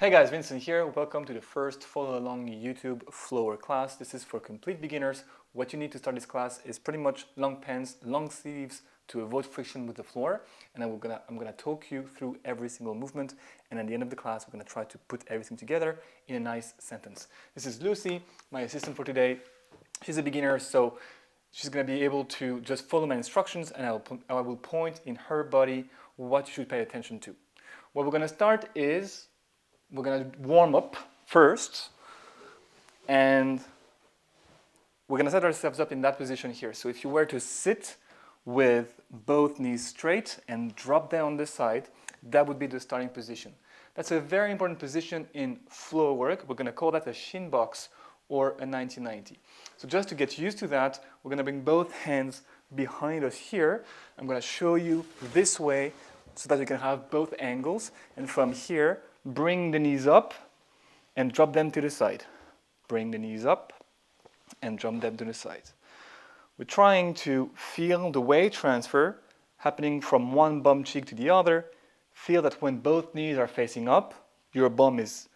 Hey guys, Vincent here. Welcome to the first follow along YouTube Floorwork class. This is for complete beginners. What you need to start this class is pretty much long pants, long sleeves to avoid friction with the floor. And I'm gonna talk you through every single movement. And at the end of the class, we're gonna try to put everything together in a nice sentence. This is Lucy, my assistant for today. She's a beginner, so she's gonna be able to just follow my instructions, and I will point in her body what you should pay attention to. What we're gonna start is we're going to warm up first, and we're going to set ourselves up in that position here. So if you were to sit with both knees straight and drop down on the side, that would be the starting position. That's a very important position in floor work. We're going to call that a shin box or a 90-90. So just to get used to that, we're going to bring both hands behind us here. I'm going to show you this way so that you can have both angles, and from here, bring the knees up and drop them to the side. Bring the knees up and drop them to the side. We're trying to feel the weight transfer happening from one bum cheek to the other. Feel that when both knees are facing up, your bum is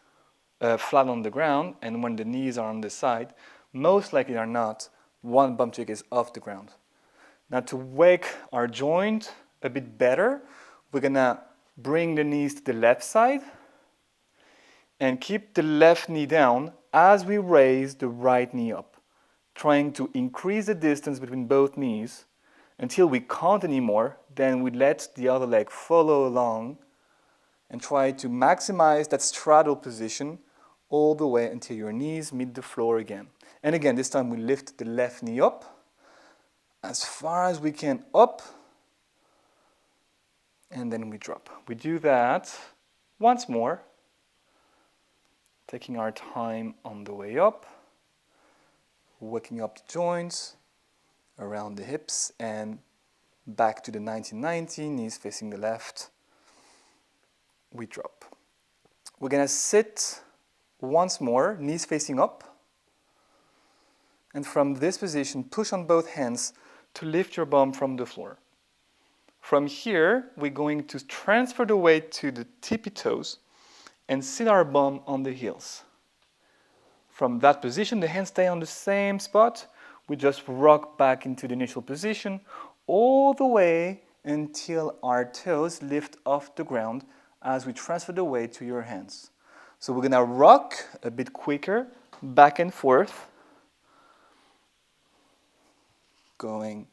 flat on the ground, and when the knees are on the side, most likely or not, one bum cheek is off the ground. Now to wake our joint a bit better, we're gonna bring the knees to the left side and keep the left knee down as we raise the right knee up, trying to increase the distance between both knees until we can't anymore. Then we let the other leg follow along and try to maximize that straddle position all the way until your knees meet the floor again. And again, this time we lift the left knee up as far as we can up, and then we drop. We do that once more, taking our time on the way up, waking up the joints around the hips and back to the 90-90, knees facing the left. We drop. We're gonna sit once more, knees facing up. And from this position, push on both hands to lift your bum from the floor. From here, we're going to transfer the weight to the tippy toes and sit our bum on the heels. From that position, the hands stay on the same spot. We just rock back into the initial position all the way until our toes lift off the ground as we transfer the weight to your hands. So we're gonna rock a bit quicker, back and forth, going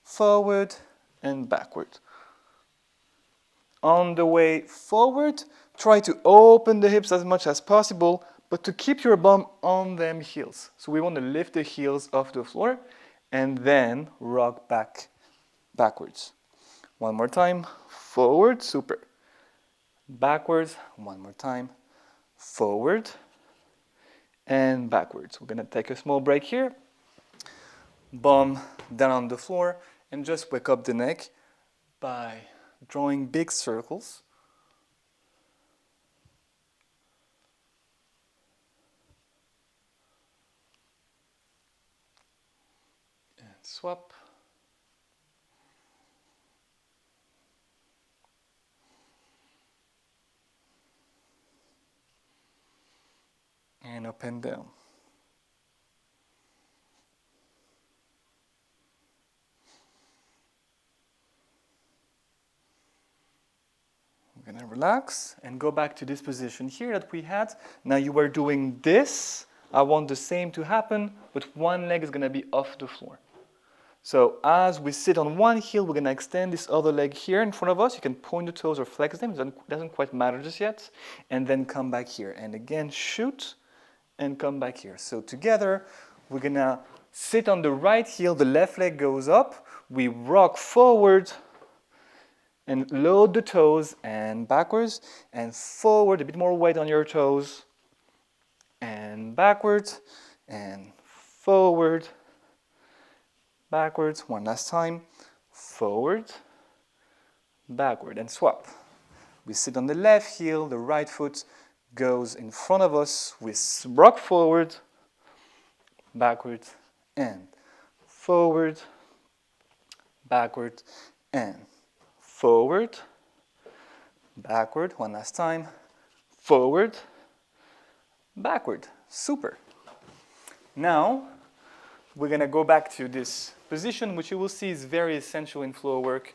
forward and backward. On the way forward, try to open the hips as much as possible, but to keep your bum on them heels. So we want to lift the heels off the floor and then rock backwards. One more time, forward, super. Backwards, one more time, forward and backwards. We're gonna take a small break here. Bum down on the floor and just wake up the neck by drawing big circles. And swap. And up and down. We're gonna relax and go back to this position here that we had. Now you were doing this. I want the same to happen, but one leg is gonna be off the floor. So as we sit on one heel, we're gonna extend this other leg here in front of us. You can point the toes or flex them, it doesn't quite matter just yet. And then come back here. And again, shoot and come back here. So together, we're gonna sit on the right heel, the left leg goes up, we rock forward, and load the toes and backwards and forward, a bit more weight on your toes, and backwards and forward, backwards, one last time, forward, backward, and swap. We sit on the left heel, the right foot goes in front of us, we rock forward, backward, and forward, backward, and forward, backward, one last time, forward, backward. Super. Now, we're going to go back to this position, which you will see is very essential in floor work.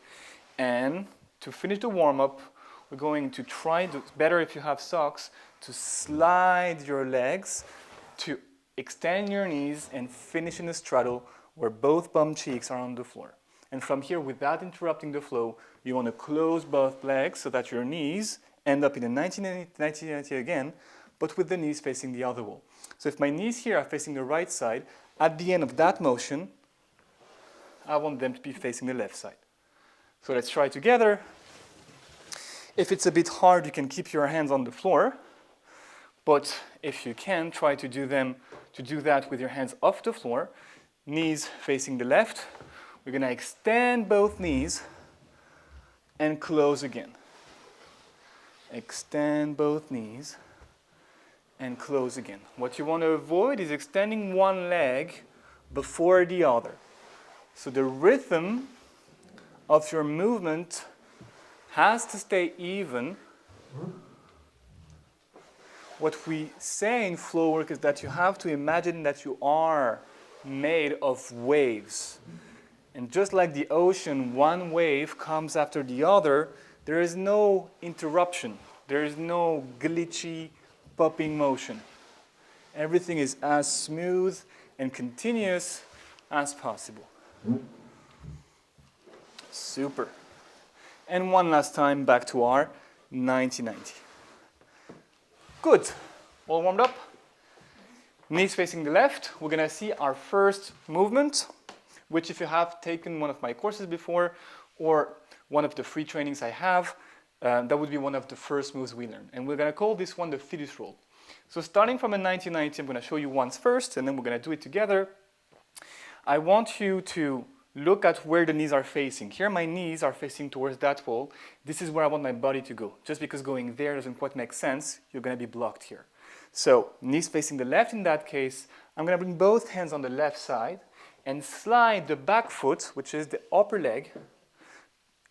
And to finish the warm-up, we're going to try, better if you have socks, to slide your legs, to extend your knees, and finish in a straddle where both bum cheeks are on the floor. And from here, without interrupting the flow, you want to close both legs so that your knees end up in a 1990 again, but with the knees facing the other wall. So if my knees here are facing the right side, at the end of that motion, I want them to be facing the left side. So let's try together. If it's a bit hard, you can keep your hands on the floor. But if you can, try to do that with your hands off the floor. Knees facing the left. We're going to extend both knees and close again. Extend both knees and close again. What you want to avoid is extending one leg before the other. So the rhythm of your movement has to stay even. What we say in flow work is that you have to imagine that you are made of waves. And just like the ocean, one wave comes after the other. There is no interruption. There is no glitchy popping motion. Everything is as smooth and continuous as possible. Super. And one last time back to our 90-90. Good. All warmed up? Knees facing the left. We're going to see our first movement, which if you have taken one of my courses before or one of the free trainings I have, that would be one of the first moves we learn. And we're going to call this one the fetus roll. So starting from a 90-90, I'm going to show you once first, and then we're going to do it together. I want you to look at where the knees are facing. Here my knees are facing towards that wall. This is where I want my body to go. Just because going there doesn't quite make sense, you're going to be blocked here. So knees facing the left in that case, I'm going to bring both hands on the left side and slide the back foot, which is the upper leg,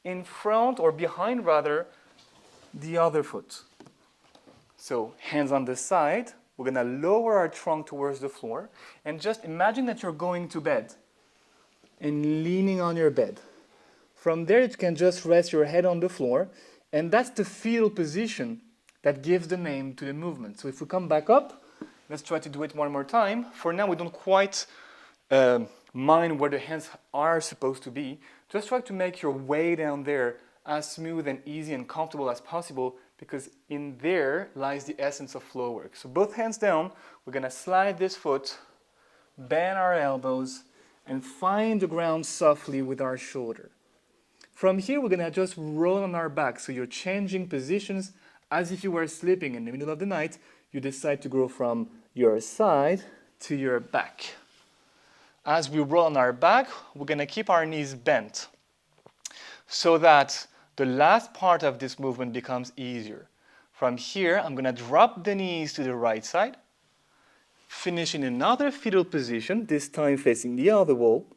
in front or behind rather the other foot. So hands on the side, we're going to lower our trunk towards the floor and just imagine that you're going to bed and leaning on your bed. From there, you can just rest your head on the floor, and that's the fetal position that gives the name to the movement. So if we come back up, let's try to do it one more time. For now, we don't quite mind where the hands are supposed to be. Just try to make your way down there as smooth and easy and comfortable as possible, because in there lies the essence of flow work. So both hands down, we're going to slide this foot, bend our elbows, and find the ground softly with our shoulder. From here, we're going to just roll on our back. So you're changing positions as if you were sleeping in the middle of the night. You decide to go from your side to your back. As we roll on our back, we're going to keep our knees bent so that the last part of this movement becomes easier. From here, I'm going to drop the knees to the right side, finish in another fetal position, this time facing the other wall.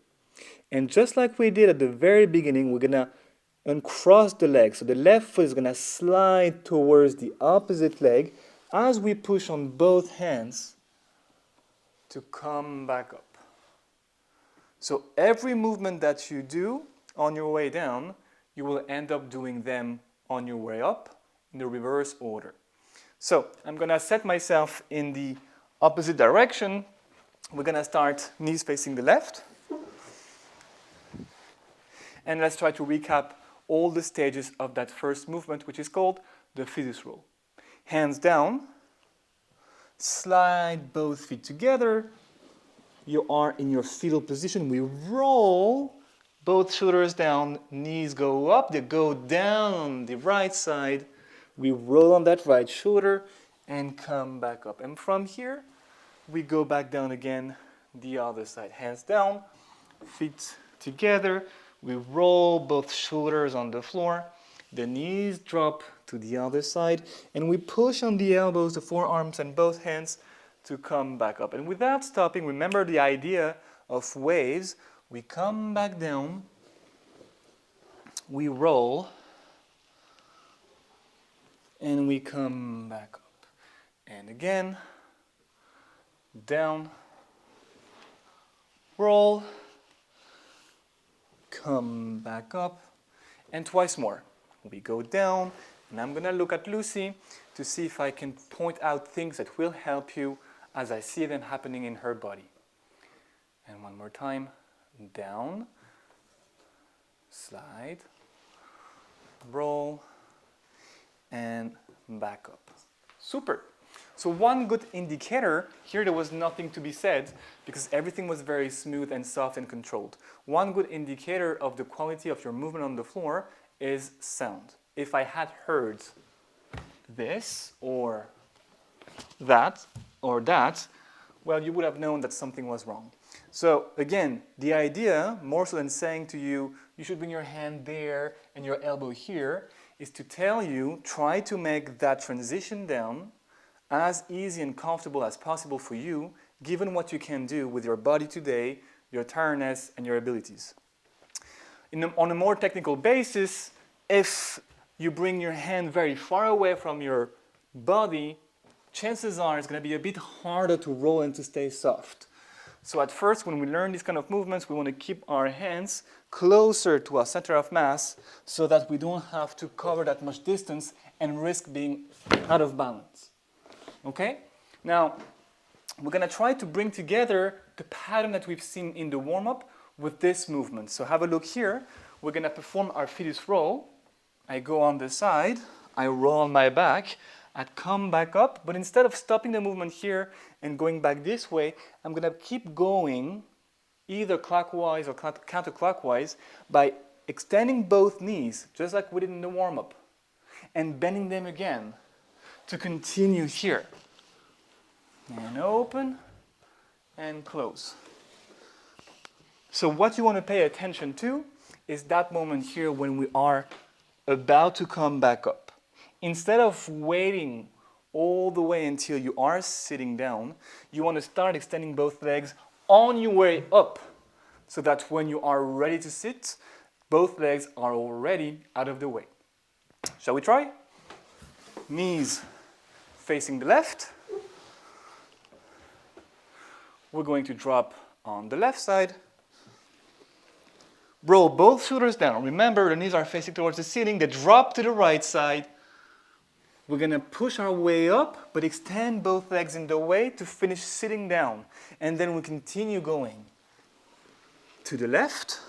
And just like we did at the very beginning, we're going to uncross the leg. So the left foot is going to slide towards the opposite leg as we push on both hands to come back up. So every movement that you do on your way down, you will end up doing them on your way up in the reverse order. So I'm going to set myself in the opposite direction. We're going to start knees facing the left. And let's try to recap all the stages of that first movement, which is called the fetus roll. Hands down, slide both feet together. You are in your fetal position. We roll, both shoulders down, knees go up, they go down on the right side. We roll on that right shoulder and come back up. And from here, we go back down again, the other side. Hands down, feet together. We roll both shoulders on the floor. The knees drop to the other side. And we push on the elbows, the forearms, and both hands to come back up. And without stopping, remember the idea of waves. We come back down. We roll. And we come back up. And again, down, roll, come back up, and twice more. We go down, and I'm gonna look at 𝗧cie to see if I can point out things that will help you as I see them happening in her body. And one more time, down, slide, roll, and back up. Super. So one good indicator, here there was nothing to be said because everything was very smooth and soft and controlled. One good indicator of the quality of your movement on the floor is sound. If I had heard this or that, well, you would have known that something was wrong. So again, the idea, more so than saying to you, you should bring your hand there and your elbow here, is to tell you, try to make that transition down as easy and comfortable as possible for you, given what you can do with your body today, your tiredness, and your abilities. On a more technical basis, if you bring your hand very far away from your body, chances are it's going to be a bit harder to roll and to stay soft. So at first, when we learn these kind of movements, we want to keep our hands closer to our center of mass so that we don't have to cover that much distance and risk being out of balance. Okay? Now, we're going to try to bring together the pattern that we've seen in the warm-up with this movement. So have a look here. We're going to perform our fetus roll. I go on the side, I roll on my back, I come back up, but instead of stopping the movement here and going back this way, I'm going to keep going either clockwise or counterclockwise by extending both knees, just like we did in the warm-up, and bending them again to continue here. And open and close. So what you want to pay attention to is that moment here when we are about to come back up. Instead of waiting all the way until you are sitting down, you want to start extending both legs on your way up so that when you are ready to sit, both legs are already out of the way. Shall we try? Knees facing the left. We're going to drop on the left side. Roll both shoulders down. Remember, the knees are facing towards the ceiling. They drop to the right side. We're going to push our way up, but extend both legs in the way to finish sitting down. And then we continue going to the left,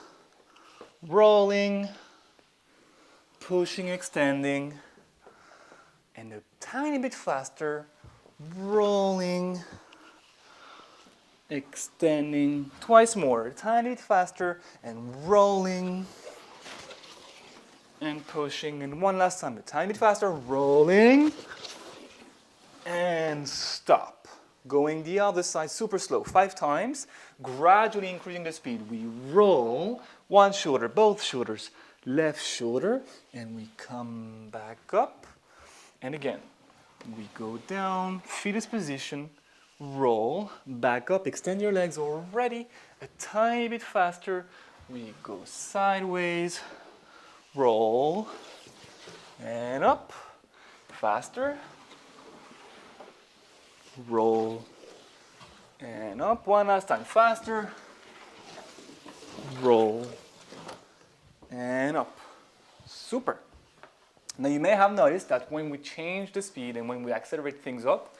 rolling, pushing, extending, and a tiny bit faster, rolling, extending, twice more, a tiny bit faster, and rolling, and pushing, and one last time, a tiny bit faster, rolling, and stop. Going the other side, super slow, 5 times, gradually increasing the speed. We roll, one shoulder, both shoulders, left shoulder, and we come back up, and again, we go down, fetus position, roll, back up, extend your legs already, a tiny bit faster, we go sideways, roll, and up, faster, roll, and up, one last time, faster, roll, and up. Super. Now you may have noticed that when we change the speed and when we accelerate things up,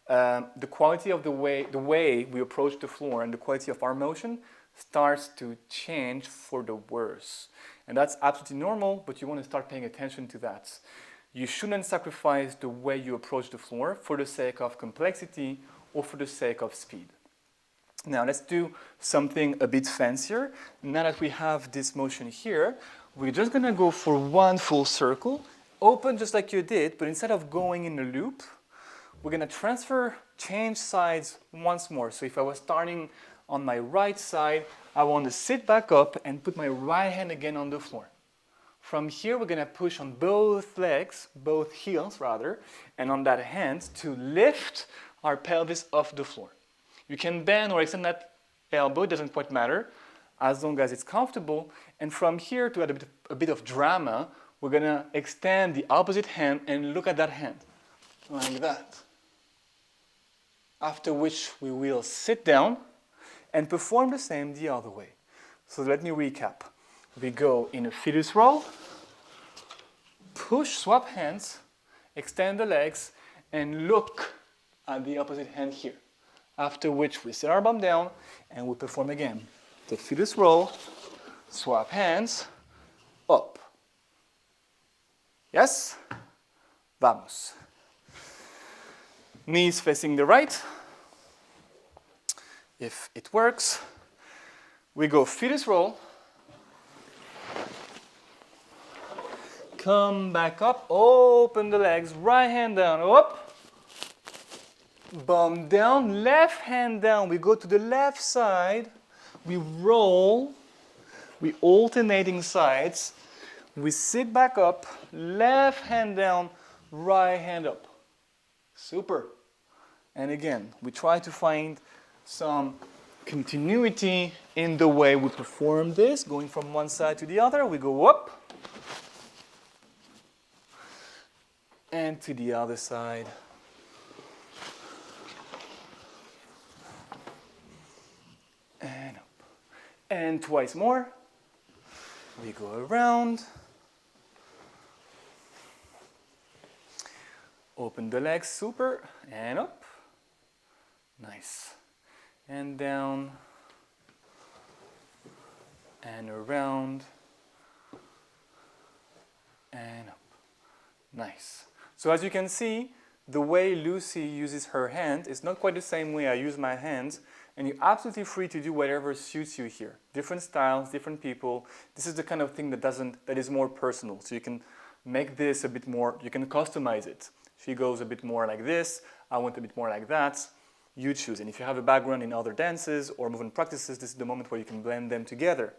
the quality of the way we approach the floor and the quality of our motion starts to change for the worse. And that's absolutely normal, but you want to start paying attention to that. You shouldn't sacrifice the way you approach the floor for the sake of complexity or for the sake of speed. Now let's do something a bit fancier. Now that we have this motion here, we're just going to go for one full circle, open just like you did, but instead of going in a loop, we're going to change sides once more. So if I was starting on my right side, I want to sit back up and put my right hand again on the floor. From here, we're going to push on both legs, both heels rather, and on that hand to lift our pelvis off the floor. You can bend or extend that elbow, it doesn't quite matter, as long as it's comfortable. And from here, to add a bit of drama, we're going to extend the opposite hand and look at that hand, like that. after which we will sit down and perform the same the other way. So let me recap. We go in a fetus roll, push, swap hands, extend the legs, and look at the opposite hand here. After which we set our bum down and we perform again. The fetus roll, swap hands, up. Yes? Vamos. Knees facing the right. If it works, we go fetus roll. Come back up, open the legs, right hand down, up. Bum down, left hand down. We go to the left side. We roll. We alternating sides. We sit back up, left hand down, right hand up. Super. And again, we try to find some continuity in the way we perform this, going from one side to the other. We go up and to the other side. And up. And twice more. We go around. Open the legs, super, and up. Nice. And down. And around. And up. Nice. So as you can see, the way Lucy uses her hand is not quite the same way I use my hands, and you're absolutely free to do whatever suits you here. Different styles, different people. This is the kind of thing that is more personal. So you can make this a bit more, you can customize it. She goes a bit more like this, I want a bit more like that. You choose. And if you have a background in other dances or movement practices, this is the moment where you can blend them together.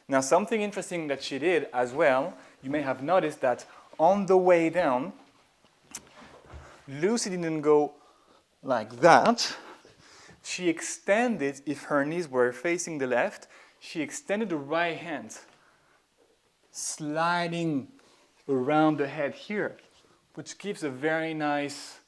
Now, something interesting that she did as well, you may have noticed that on the way down, Lucy didn't go like that. She extended, if her knees were facing the left, she extended the right hand, sliding around the head here, which gives a very nice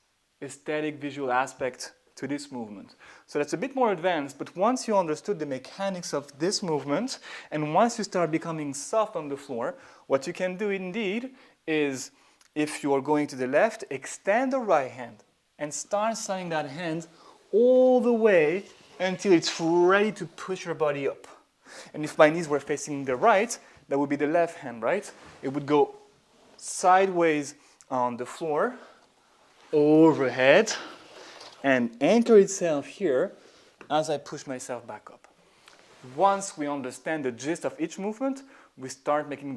aesthetic visual aspect to this movement. So that's a bit more advanced, but once you understood the mechanics of this movement, and once you start becoming soft on the floor, what you can do indeed is, if you are going to the left, extend the right hand and start sliding that hand all the way until it's ready to push your body up. And if my knees were facing the right, that would be the left hand, right? It would go sideways on the floor, overhead, and anchor itself here as I push myself back up. Once we understand the gist of each movement, we start refining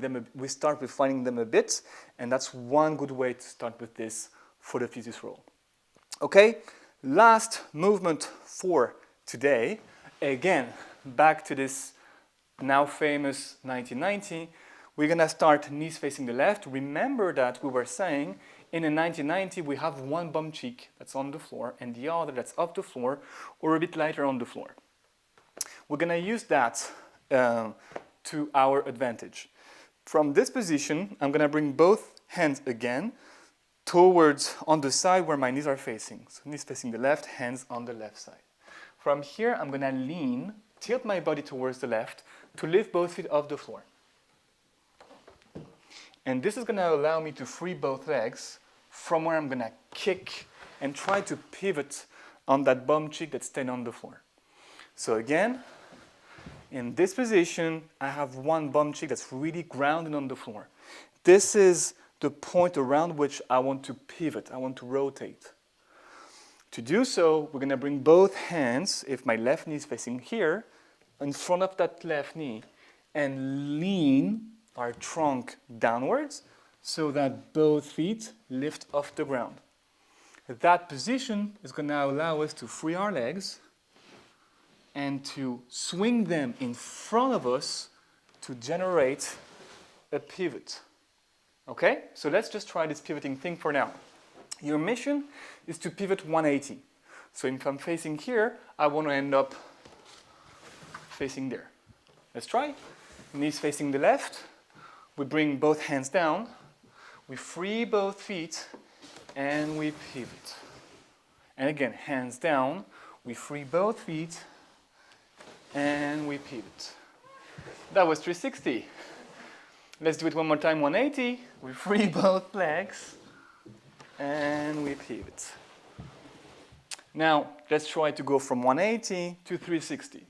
them a bit, and that's one good way to start with this for the fetus roll. Okay, last movement for today. Again, back to this now famous 1990. We're gonna start knees facing the left. Remember that we were saying in a 1990 we have one bum cheek that's on the floor and the other that's off the floor or a bit lighter on the floor. We're gonna use that to our advantage. From this position, I'm gonna bring both hands again towards on the side where my knees are facing. So knees facing the left, hands on the left side. From here, I'm gonna lean, tilt my body towards the left to lift both feet off the floor. And this is gonna allow me to free both legs from where I'm gonna kick and try to pivot on that bum cheek that's staying on the floor. So again, in this position, I have one bum cheek that's really grounded on the floor. This is the point around which I want to pivot, I want to rotate. To do so, we're gonna bring both hands, if my left knee is facing here, in front of that left knee, and lean our trunk downwards so that both feet lift off the ground. That position is gonna allow us to free our legs and to swing them in front of us to generate a pivot. Okay, so let's just try this pivoting thing for now. Your mission is to pivot 180. So if I'm facing here, I want to end up facing there. Let's try. Knees facing the left. We bring both hands down. We free both feet and we pivot. And again, hands down, we free both feet, and we pivot. That was 360. Let's do it one more time, 180. We free both legs, and we pivot. Now, let's try to go from 180 to 360.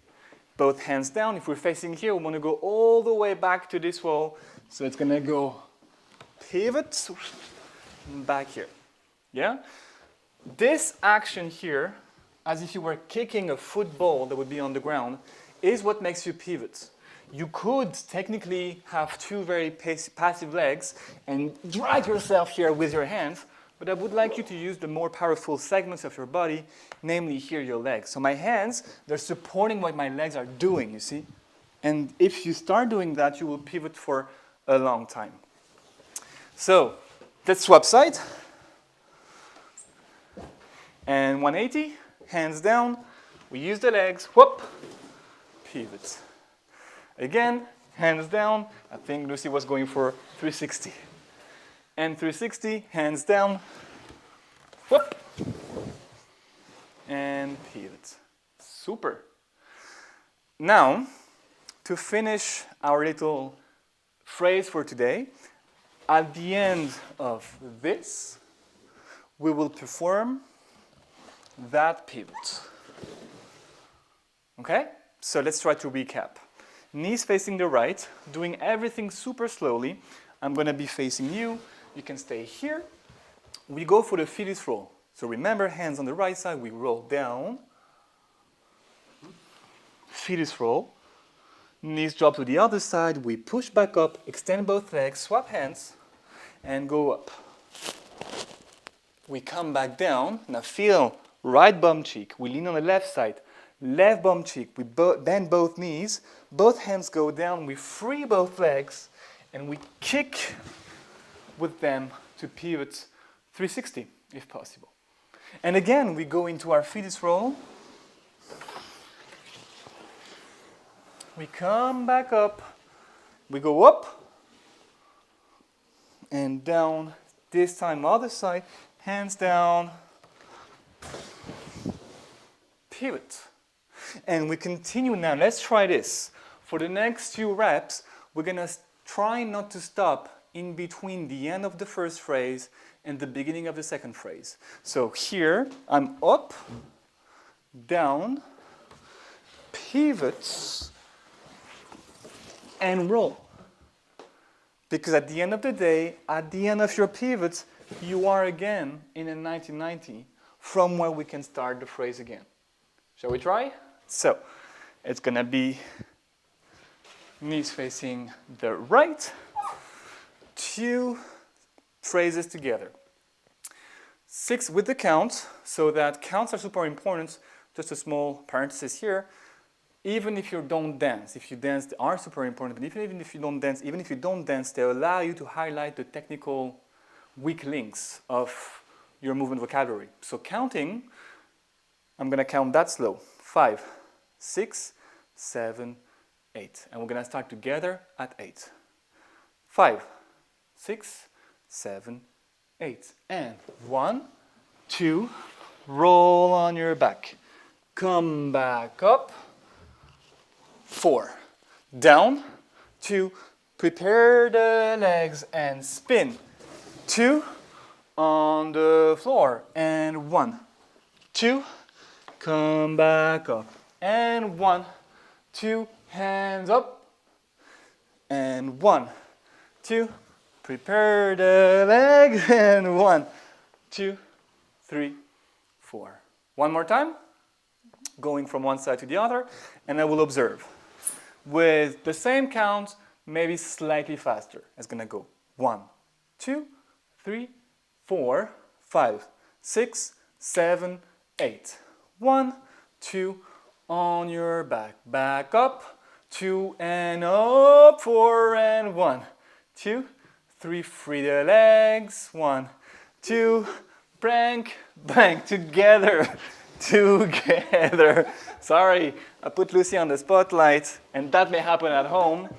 Both hands down. If we're facing here, we want to go all the way back to this wall. So it's going to go pivot, back here. Yeah? This action here, as if you were kicking a football that would be on the ground, is what makes you pivot. You could technically have two very passive legs and drag yourself here with your hands, but I would like you to use the more powerful segments of your body, namely here your legs. So my hands, they're supporting what my legs are doing, you see? And if you start doing that, you will pivot for a long time. So let's swap side. And 180, hands down. We use the legs, whoop, pivot. Again, hands down. I think Lucy was going for 360. And 360, hands down, whoop, and pivot. Super. Now, to finish our little phrase for today, at the end of this, we will perform that pivot. Okay? So let's try to recap. Knees facing the right, doing everything super slowly. I'm going to be facing you. You can stay here. We go for the fetus roll. So remember, hands on the right side, we roll down. Fetus roll. Knees drop to the other side. We push back up, extend both legs, swap hands, and go up. We come back down. Now feel right bum cheek. We lean on the left side. Left bum cheek. We bend both knees. Both hands go down. We free both legs, and we kick with them to pivot 360, if possible. And again, we go into our fetus roll. We come back up. We go up and down. This time, other side, hands down, pivot. And we continue now. Let's try this. For the next few reps, we're going to try not to stop in between the end of the first phrase and the beginning of the second phrase. So here, I'm up, down, pivots, and roll. Because at the end of the day, at the end of your pivots, you are again in a 90-90 from where we can start the phrase again. Shall we try? So, it's going to be knees facing the right, 2 phrases together. 6 with the count, so that counts are super important. Just a small parenthesis here. Even if you don't dance, if you dance, they are super important, but even if you don't dance, they allow you to highlight the technical weak links of your movement vocabulary. So counting, I'm going to count that slow. 5, 6, 7, 8. And we're going to start together at 8. 5, 6, 7, 8. And 1, 2, roll on your back. Come back up. 4, down. 2, prepare the legs and spin. 2, on the floor. And 1, 2, come back up. And 1, 2, hands up. And 1, 2, prepare the legs. And 1, 2, 3, 4. One more time. Going from one side to the other. And I will observe. With the same count, maybe slightly faster. It's going to go 1, 2, 3, 4, 5, 6, 7, 8. 1, 2, on your back. Back up. 2 and up. 4 and 1, 2, 3. Free the legs. 1, 2. Blank, blank. Together. Together. Sorry, I put Lucy on the spotlight, and that may happen at home.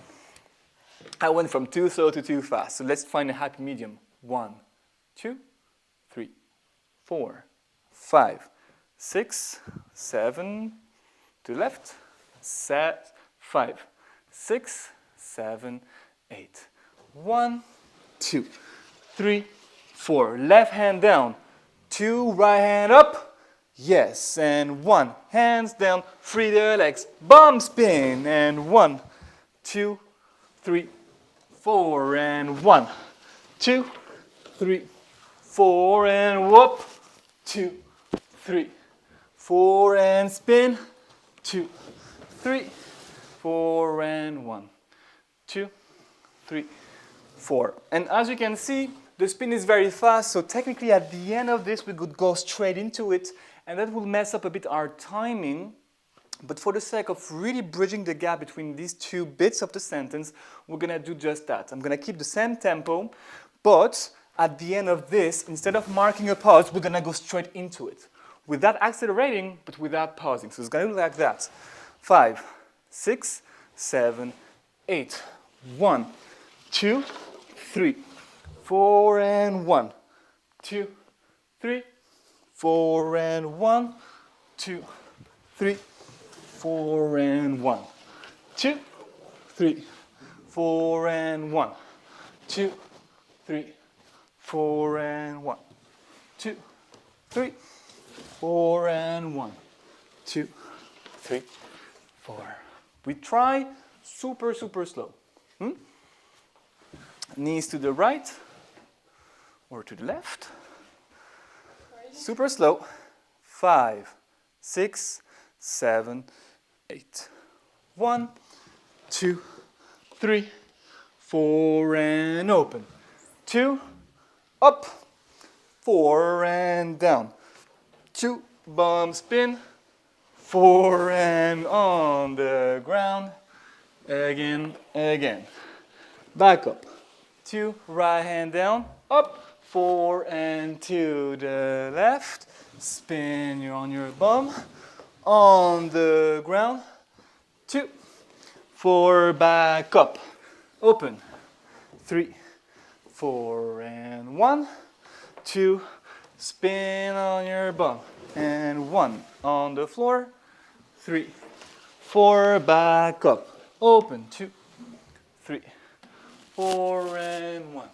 I went from too slow to too fast. So let's find a happy medium. 1, 2, 3, 4, 5, 6, 7, to the left, 5, 6, 7, 8. 1, 2, 3, 4. Left hand down, 2, right hand up. Yes, and 1, hands down, free the legs, bum spin, and 1, 2, 3, 4, and 1, 2, 3, 4, and whoop, 2, 3, 4, and spin, 2, 3, 4, and 1, 2, 3, 4. And as you can see, the spin is very fast, so technically at the end of this we could go straight into it, and that will mess up a bit our timing. But for the sake of really bridging the gap between these two bits of the sentence, we're going to do just that. I'm going to keep the same tempo, but at the end of this, instead of marking a pause, we're going to go straight into it. Without accelerating, but without pausing. So it's going to look like that. 5, 6, 7, 8. 1, 2, 3, 4, and 1, 2, 3, 4, and 1, 2, 3, 4, and 1, 2, 3, 4, and 1, 2, 3, 4, and 1, 2, 3, 4, and 1, 2, 3, 4. We try super, super slow. Knees to the right or to the left. Super slow. 5, 6, 7, 8. 1, 2, 3, 4, and open. 2, up, 4, and down. 2, bum spin, 4, and on the ground. Again, again. Back up. 2, right hand down, up, 4, and to the left. Spin, you're on your bum. On the ground. 2, 4, back up. Open. 3, 4, and 1, 2, spin on your bum. And 1 on the floor. 3, 4, back up. Open. 2, 3, 4, and 1,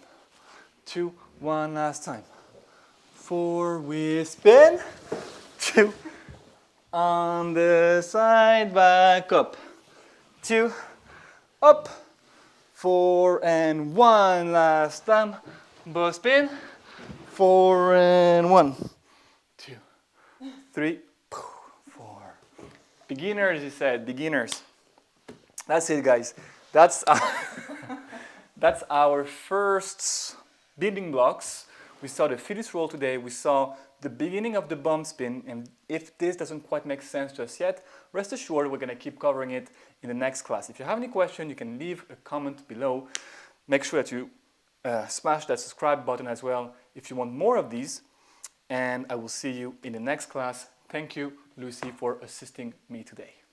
2, 1 last time. 4, we spin. 2, on the side, back up. 2, up. 4, and 1 last time. Both spin. 4, and 1, 2, 3, 4. Beginners, he said, beginners. That's it, guys. That's our first building blocks. We saw the fetus roll today. We saw the beginning of the bum spin. And if this doesn't quite make sense just yet, rest assured we're going to keep covering it in the next class. If you have any question, you can leave a comment below. Make sure that you smash that subscribe button as well if you want more of these. And I will see you in the next class. Thank you, Lucy, for assisting me today.